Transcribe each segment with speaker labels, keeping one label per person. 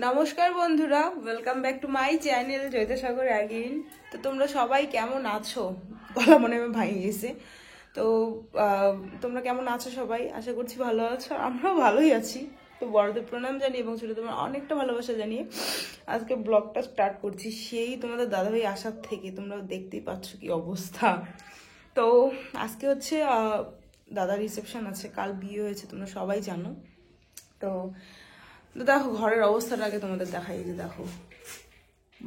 Speaker 1: নমস্কার বন্ধুরা, welcome back to my channel Joyitasagar again. তো তোমরা সবাই কেমন আছো? গলা মনে হয় ভাঙিয়ে গেছে। তো তোমরা কেমন আছো সবাই? আশা করছি ভালো আছো, আমরাও ভালোই আছি। তো বড়দের প্রণাম জানিয়ে এবং ছোট তোমার অনেকটা ভালোবাসা জানিয়ে আজকে ব্লগটা স্টার্ট করছি। সেই তোমাদের দাদাভাই আসার থেকে তোমরা দেখতেই পাচ্ছ কি অবস্থা। তো আজকে হচ্ছে দাদার রিসেপশন আছে, কাল বিয়ে হয়েছে তোমরা সবাই জানো। তো দেখো ঘরের অবস্থাটা আগে তোমাদের দেখাই, যে দেখো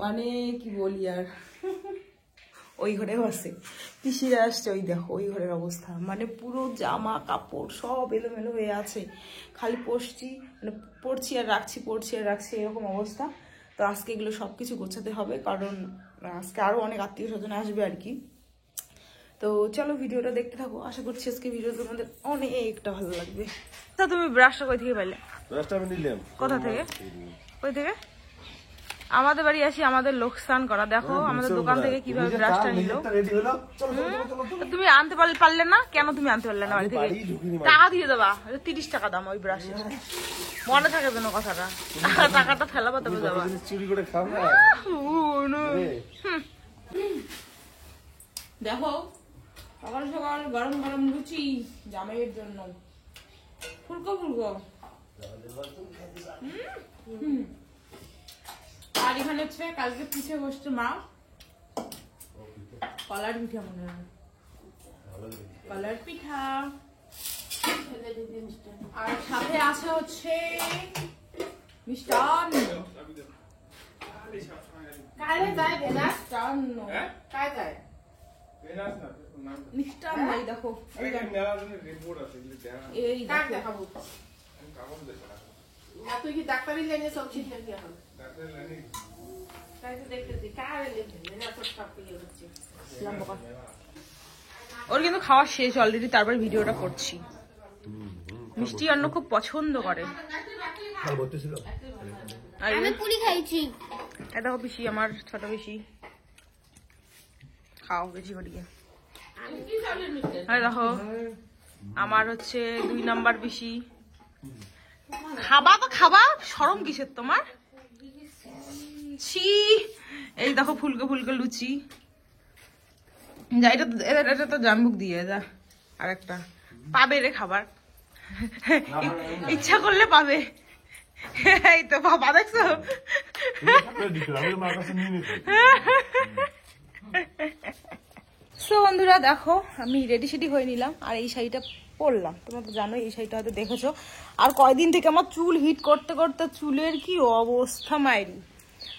Speaker 1: মানে কি বলি আর। ওই ঘরেও আছে, পিসিরা আসছে, ওই দেখো ওই ঘরের অবস্থা, মানে পুরো জামা কাপড় সব এলোমেলো হয়ে আছে। খালি পড়ছি আর রাখছি এরকম অবস্থা। তো আজকে এগুলো সবকিছু গোছাতে হবে, কারণ আজকে আরো অনেক আত্মীয় স্বজন আসবে আর কি। তো চলো ভিডিওটা দেখতে থাকো, আশা করছি আজকে ভিডিও তোমাদের অনেকটা ভালো লাগবে। তা তুমি ব্রাশটা কই থেকে পেলে? ব্রাশটা আমি নিলাম। কোথা থেকে? কই থেকে? আমাদের বাড়ি আসি আমাদের লোকসান করা। দেখো আমাদের দোকান থেকে কিভাবে ব্রাশটা নিল। তুমি আনতে পারলে না কেন? তুমি আনতে পারলে না বাড়ি থেকে? টাকা দিয়ে দেবা, 30 টাকা দাম ওই ব্রাশের। মনে থাকে যেন কথাটা, টাকাটা ফেলাবো তবে যাবা। চুরি করে খাও না। দেখো সকাল সকাল গরম গরম লুচি জামাইয়ের জন্য, ফুলকো ফুলকো। আর এখানে হচ্ছে কালকে পিঠে বসছে মা, কলার পিঠা মনে হয়, কলার পিঠা। আর সাথে আছে হচ্ছে মিষ্টান্ন। মিষ্টান্ন এই দেখো, এই দেখাবো। তুই কি ডাক্তারি লাইনে সব ঠিক নাকি? এখন ওর কিন্তু খাওয়া শেষ অলরেডি, তারপর ভিডিওটা করছি। মিষ্টি অন্ন খুব পছন্দ করে। দেখো পিসি, আমার ছোট পিসি, খাও বেশি করে। দেখো আমার হচ্ছে 2 নাম্বার পিসি। খাবা তো খাবা, শরম কিসের তোমার? ছি, এই দেখো ফুলকো ফুলকো লুচি। এটা তো জামবুক দিয়ে যা। আর একটা পাবে রে খাবার, ইচ্ছা করলে পাবে। এই তো বাবা দেখছো। সো বন্ধুরা দেখো আমি রেডি সেডি হয়ে নিলাম, আর এই শাড়িটা পরলাম। তোমরা তো জানো এই শাড়িটা হয়তো দেখেছো। আর কয়দিন থেকে আমার চুল হিট করতে করতে চুলের কি অবস্থা মাইরি।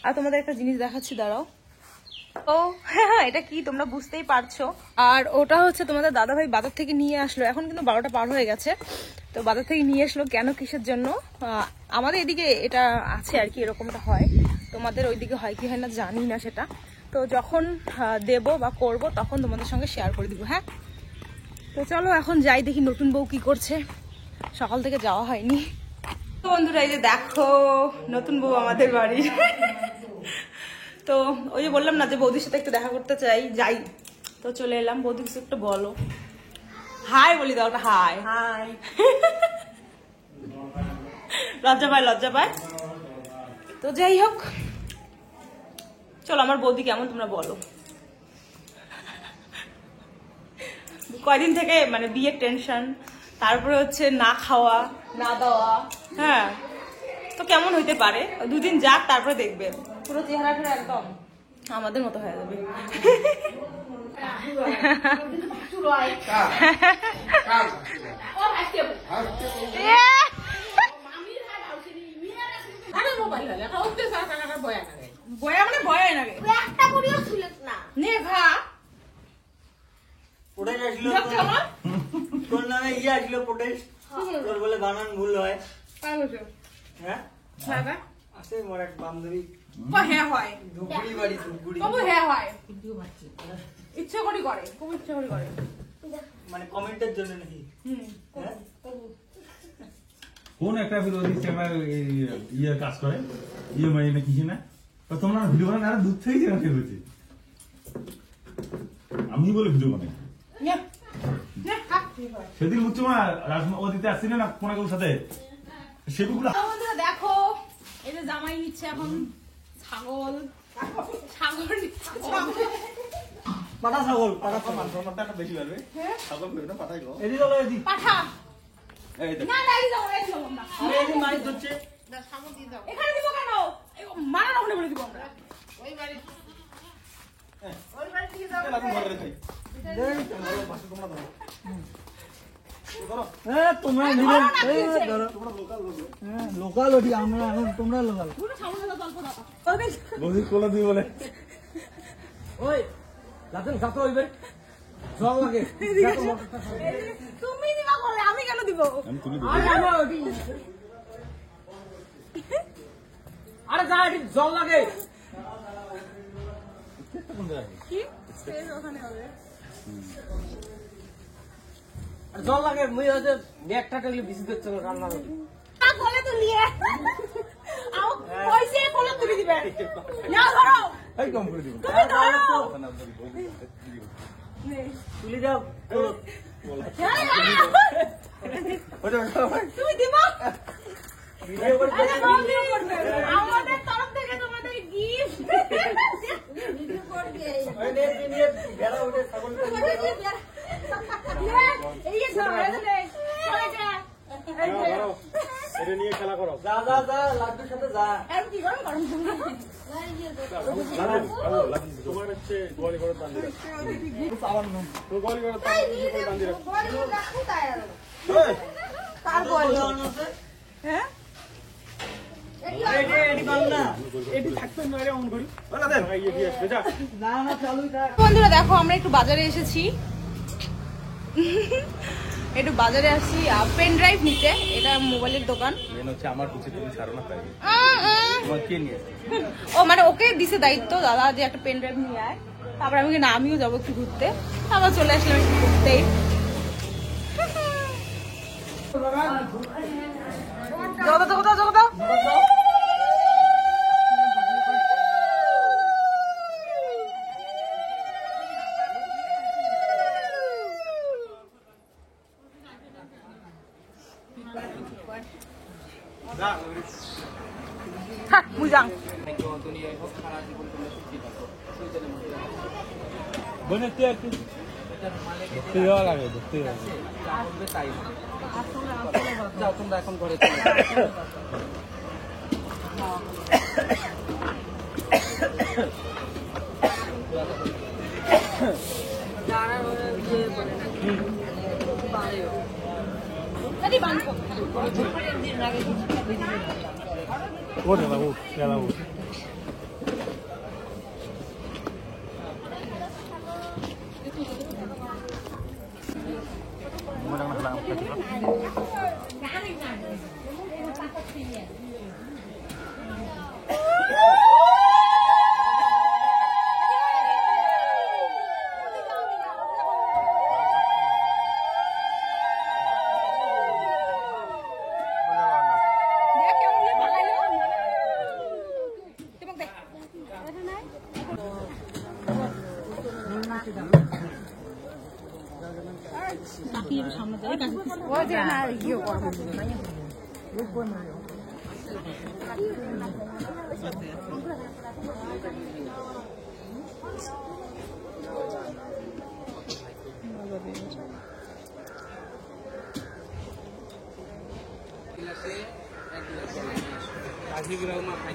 Speaker 1: আর তোমাদের একটা জিনিস দেখাচ্ছি, দাঁড়াও। ও হ্যাঁ, এটা কি তোমরা বুঝতেই পারছো। আর ওটা হচ্ছে তোমাদের দাদাভাই বাজার থেকে নিয়ে আসলো। এখন কিন্তু 12টা পার হয়ে গেছে। তো বাজার থেকে নিয়ে আসলো কেন, কিসের জন্য? আমাদের এদিকে এটা আছে আর কি, এরকমটা হয়। তোমাদের ওইদিকে হয় কি হয় না জানি না সেটা। তো যখন দেব বা করব তখন তোমাদের সঙ্গে শেয়ার করে দিব। হ্যাঁ, তো চলো এখন যাই, দেখি নতুন বউ কি করছে। সকাল থেকে যাওয়া হয়নি। তো বন্ধুরা এই যে দেখো নতুন বউ আমাদের বাড়ির। তো ওই যে বললাম না যে বৌদির সাথে একটু দেখা করতে যাই। তো চলে এলাম। বৌদি কিছু একটু বলো, হাই বলি দাও, হাই হাই। লজ্জা পায়। তো যাই হোক চলো, আমার বৌদি কেমন তোমরা বলো। কয়দিন থেকে মানে বিয়ের টেনশন, তারপরে হচ্ছে না খাওয়া না দেওয়া। হ্যাঁ, তো কেমন হইতে পারে? 2 দিন যাক, তারপরে দেখবে পুরো চেহারাটা একদম আমাদের মতো হয়ে যাবে। বয়া মানে ভয় না নে ভা তোর নামে ইয়ে আসলো প্রোটেস্ট, তোর বলে বানান ভুল হয়। হ্যাঁ আছে মোর এক বান্ধবী, হ্যাঁ হয় ধুপগুড়ি বাড়ি, ধুপগুড়ি কবে হ্যাঁ হয়, ইচ্ছা করে খুব ইচ্ছা করে, মানে কমেন্টের জন্য নাকি? কোন একটা বিরোধী চ্যানেল ইয়ে কাজ করে, ইয়ে মানে না কিছু না। তোমরা ভিডিও বানান আর দূর থেকে যেখানে হচ্ছে আমি বলে ভিডিও বানাই। সেদিন বুঝছো মা রাজমা দিতে আসছিল না কোন সাথে, সেগুলো দেখো
Speaker 2: এই যে জামাই নিচ্ছে এখন ছাগল ছাগল
Speaker 3: পাঠা ছাগল পাঠা
Speaker 4: মাংসটা বেশি পারবে ছাগল করবে না পাঠাই গো
Speaker 3: এদি চলো এদি
Speaker 2: পাঠা
Speaker 4: এই দেখ
Speaker 2: না না এই যাও না
Speaker 3: আরে এদি মাছ ধরছে
Speaker 2: এখানে দিব কেন মারা না হলে বলে দিব আমরা
Speaker 4: লাগু ঘরে খাই
Speaker 3: তোমরা নিলে ধরো লোকাল ওটি আমরা এখন তোমরা লোকাল
Speaker 2: পুরো ছাগলের গল্প দাও
Speaker 4: বৌদি কোলা দিই বলে
Speaker 3: ওই লাতেন সাথে হইবে জল লাগে
Speaker 2: তুমি দিবা বলে আমি কেন দিব
Speaker 4: আমি তুলি দিই
Speaker 3: আরে যা এটি জল লাগে
Speaker 2: কি সেই ওখানে হবে
Speaker 3: জল লাগে মুই হচ্ছে নেকটা টেলে বিসি দিতে রান্না
Speaker 2: আ বলে তো নিয়ে আও পয়সা বলে তুমি দিবে না ধরো
Speaker 4: এই কম করে দিব
Speaker 2: তুমি ধরো
Speaker 3: তুলি দাও
Speaker 2: তুমি দিব
Speaker 3: ভিডিও করে
Speaker 2: আমাদের তরফ থেকে তোমাদের গিফট ভিডিও করবে
Speaker 3: ওই নিয়ে বেড়া উঠে ছাগলটা
Speaker 2: এই যে ধরে চলে যা
Speaker 4: এটা নিয়ে খেলা করো
Speaker 3: যা যা যা লাড্ডুর সাথে যা
Speaker 2: আর কি গরম গরম
Speaker 4: তোমার হচ্ছে গোয়ালি করে টান দিরা
Speaker 3: আবার না
Speaker 4: তো গোয়ালি করে টান দিরা
Speaker 2: তার বল হ্যাঁ
Speaker 3: এটি বাল না
Speaker 4: এটি থাকতে নয় রে অন করি ওলা দেন এই দিয়ে আসবে যা
Speaker 3: না না চালুই থাক
Speaker 1: বন্ধুরা দেখো আমরা একটু বাজারে এসেছি একটু বাজারে আসছি পেন ড্রাইভ নিতে, এটা মোবাইলের দোকান।
Speaker 4: মেন হচ্ছে আমার কিছু তুমি ছাড়ো না তাই তোমার কে নিয়ে
Speaker 1: ও মানে ওকে দিছে দায়িত্ব দাদা যে একটা পেন ড্রাইভ নিয়ে আয়, তারপর আমি না আমিও যাবো একটু ঘুরতে, আবার চলে আসলাম একটু ঘুরতেই। জগদা থাক বুঝাং
Speaker 4: বনেতে একটু দেখতে যাওয়া লাগে, দেখতে যাওয়া
Speaker 3: তাই যাও তোমরা এখন ঘরে চলে
Speaker 4: ওরে বাবু গেলাম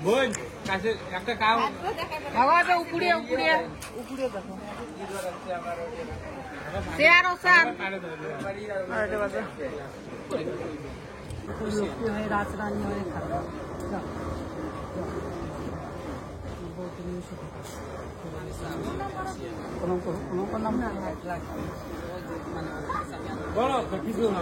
Speaker 4: বোন কাছে একটা কাউ
Speaker 1: খাওয়াটা উপরে উপরে উপরে দেখো শেয়ার ও স্যার আরে বাবা রাজরানী হয়ে খাওয়া
Speaker 4: বলো কিছু না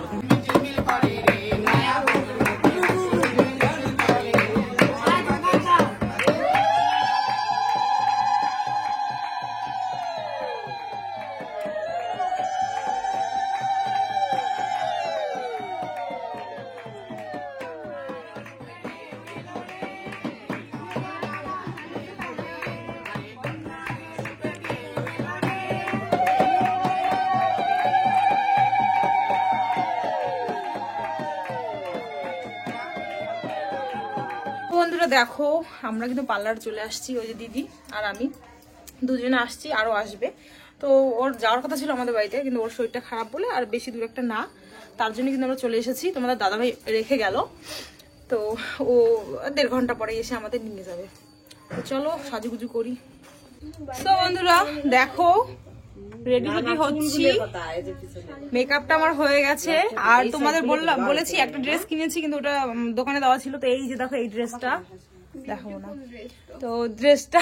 Speaker 1: বন্ধুরা দেখো আমরা কিন্তু পার্লার চলে আসছি, ওই যে দিদি আর আমি দুজনে আসছি, আরও আসবে। তো ওর যাওয়ার কথা ছিল আমাদের বাড়িতে, কিন্তু ওর শরীরটা খারাপ বলে আর বেশি দূর একটা না, তার জন্য কিন্তু আমরা চলে এসেছি। তোমাদের দাদাভাই রেখে গেল, তো ও 1.5 ঘন্টা পরে এসে আমাদের নিয়ে যাবে। তো চলো সাজুগুজু করি। তো বন্ধুরা দেখো রেডি রেডি হচ্ছি, মেকআপটা আমার হয়ে গেছে। আর তোমাদের বলেছি একটা ড্রেস কিনেছি, কিন্তু ওটা দোকানে দেওয়া ছিল। তো এই যে দেখো এই ড্রেসটা দেখাবো না, তো ড্রেসটা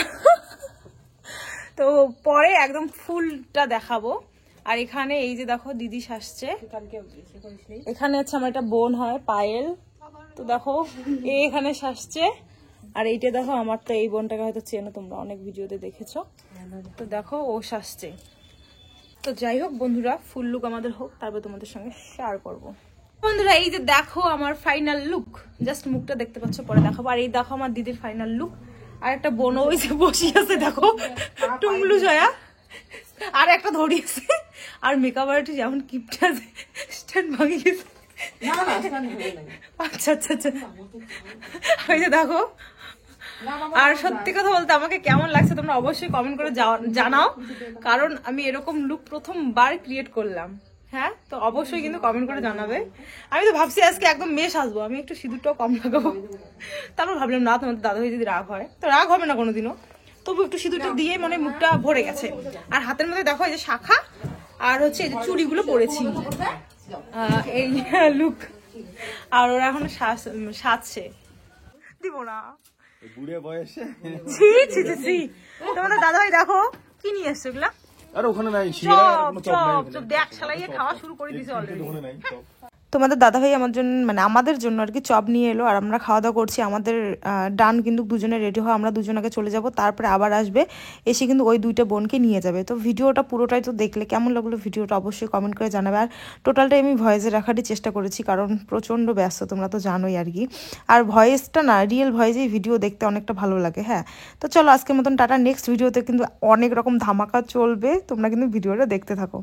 Speaker 1: তো পরে একদম ফুলটা দেখাবো। আর এখানে এই যে দেখো দিদি সাজছে, এখানে হচ্ছে আমার একটা বোন হয় পায়েল, তো দেখো এখানে সাজছে। আর এইটা দেখো আমার, তো এই বোনটাকে হয়তো চেনো তোমরা, অনেক ভিডিওতে দেখেছো। তো দেখো ও সাজছে। তো যাই হোক বন্ধুরা, ফুল লুক আমাদের হোক, তারপর তোমাদের সঙ্গে শেয়ার করবো। বন্ধুরা এই যে দেখো আমার ফাইনাল লুক, জাস্ট মুখটা দেখতে পাচ্ছ, পরে দেখাবো। আর এই দেখো আমার দিদির ফাইনাল লুক। আর একটা বোন ওই যে বসে আছে দেখো, টুংলু জয়া, আর একটা ধরিয়েছে। আর মেকআপ আর্টিস্ট যেমন কিপটা আছে, স্ট্যান্ড ভাঙিয়ে গেছে। আচ্ছা আচ্ছা আচ্ছা, ওই যে দেখো। আর সত্যি কথা বলতে আমাকে কেমন লাগছে তোমরা অবশ্যই কমেন্ট করে জানাও, কারণ আমি এরকম লুক প্রথমবার ক্রিয়েট করলাম। হ্যাঁ, তো অবশ্যই কিন্তু কমেন্ট করে জানাবে। আমি তো ভাবছি আজকে একদম মেশ আসবো, আমি একটু সিঁদুরটাও কম লাগাবো। তারপর ভাবলাম না, তোমাদের দাদাভাই যদি রাগ হয়, তো রাগ হবে না কোনোদিনও, তবু একটু সিঁদুরটা দিয়ে মানে মুখটা ভরে গেছে। আর হাতের মধ্যে দেখো এই যে শাখা, আর হচ্ছে এই যে চুড়িগুলো পরেছি, এই লুক। আর ওরা এখন সাজছে, দিব না
Speaker 4: বুড়ে বয়সে।
Speaker 1: ছি ছি ছি ছি, তোমাদের দাদাভাই দেখো কি নিয়ে এসছে ওগুলা।
Speaker 4: আর ওখানে নাই
Speaker 1: চপ দেখ শালাইয়ে খাওয়া শুরু করে দিয়েছে অলরেডি। তোমাদের দাদাভাই আমাদের জন্য আর কি চপ নিয়ে এলো, আর আমরা খাওয়া দাওয়া করছি। আমাদের ডান কিন্তু দুজনে রেডি হয়, আমরা দুজন আগে চলে যাব, তারপরে আবার আসবে, এসে কিন্তু ওই 2টা বোনকে নিয়ে যাবে। তো ভিডিওটা পুরোটাই তো দেখলে, কেমন লাগলো ভিডিওটা অবশ্যই কমেন্ট করে জানাবে। আর টোটালটাই আমি ভয়েসে রাখারই চেষ্টা করেছি, কারণ প্রচণ্ড ব্যস্ত, তোমরা তো জানোই আর কি। আর ভয়েসটা না, রিয়েল ভয়েসেই ভিডিও দেখতে অনেকটা ভালো লাগে। হ্যাঁ, তো চলো আজকের মতন টাটা। নেক্সট ভিডিওতে কিন্তু অনেক রকম ধামাকা চলবে, তোমরা কিন্তু ভিডিওটা দেখতে থাকো।